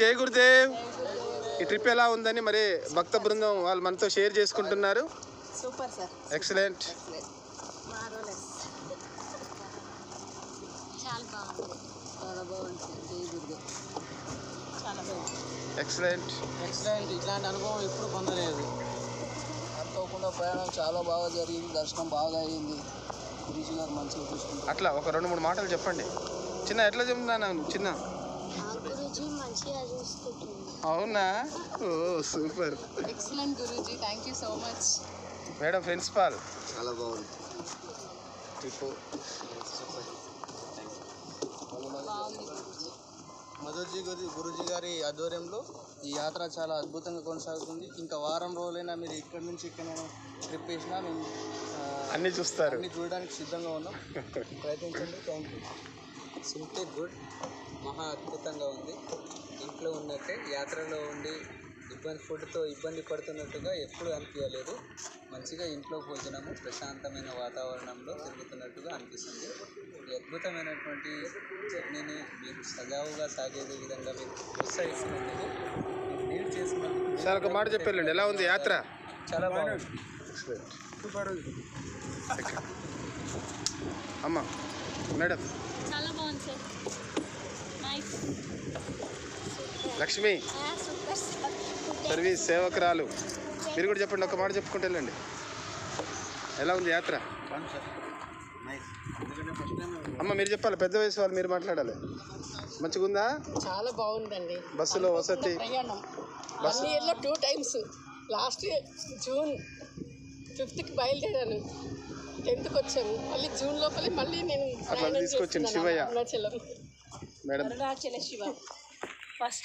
జై గురుదేవ్. ఈ ట్రిప్ ఎలా ఉందని మరి భక్త బృందం వాళ్ళు మనతో షేర్ చేసుకుంటున్నారు. Super sir, excellent. చాలా బాగుంది. జై గురుదేవ్, చాలా బాగుంది. ఎక్సలెంట్. ఇట్లాంటి అనుభవం ఎప్పుడు పొందలేదు. అనుకోకుండా ప్రయాణం చాలా బాగా జరిగింది. దర్శనం బాగా అయింది. గురుజీ గారు మంచిగా చూసుకుంటారు. అట్లా ఒక 2-3 మాటలు చెప్పండి. చిన్న ఎట్లా చెప్తున్నాను చిన్న? గురుజీ మంచిగా చూసుకుంటుంది. అవునా? Oh super. Excellent Guruji, thank you so much. Madam principal చాలా బాగుంది ట్రిప్. మధుర్జీ గురుజీ గారి ఆధ్వర్యంలో ఈ యాత్ర చాలా అద్భుతంగా కొనసాగుతుంది. ఇంకా వారం రోజులైనా మీరు ఇక్కడి నుంచి ఇక్కడ ట్రిప్ వేసినా మేము అన్నీ చూస్తారు. అన్నీ చూడడానికి సిద్ధంగా ఉన్నాం. ప్రయత్నించండి. Thank you. Simply good. మహా అద్భుతంగా ఉంది. ఇంట్లో ఉన్నట్టే యాత్రలో ఉండి ఫుడ్తో ఇబ్బంది పడుతున్నట్టుగా ఎప్పుడు అనిపించలేదు. మంచిగా ఇంట్లో భోజనము, ప్రశాంతమైన వాతావరణంలో తిరుగుతున్నట్టుగా అనిపిస్తుంది. ఈ అద్భుతమైనటువంటి జర్నీని మీరు సజావుగా సాగే విధంగా మీరు ప్రోత్సహిస్తున్నందుకు, మీరు లీడ్ చేసినందుకు. సార్ ఒక మాట చెప్పండి, ఎలా ఉంది యాత్ర? చాలా బాగుంది. అమ్మా మేడం. చాలా బాగుంది సార్. నైస్. లక్ష్మి సర్వీస్ సేవకురాలు, మీరు కూడా చెప్పండి, ఒక మాట చెప్పుకుంటూ వెళ్ళండి. ఎలా ఉంది యాత్ర? అమ్మ మీరు చెప్పాలి, పెద్ద వయసు వాళ్ళు మీరు మాట్లాడాలి. మంచిగా ఉందా? చాలా బాగుందండి. బస్సులో వసతి ప్రయాణం 1 ఇయర్లో 2 టైమ్స్. లాస్ట్ జూన్ 5th బయలుదేరాను, 10th వచ్చాము. మళ్ళీ జూన్ లోపలే మళ్ళీ నేను అట్లా తీసుకొచ్చింది శివయ్య. అరుణాచలం. Madam Arunachala Shiva first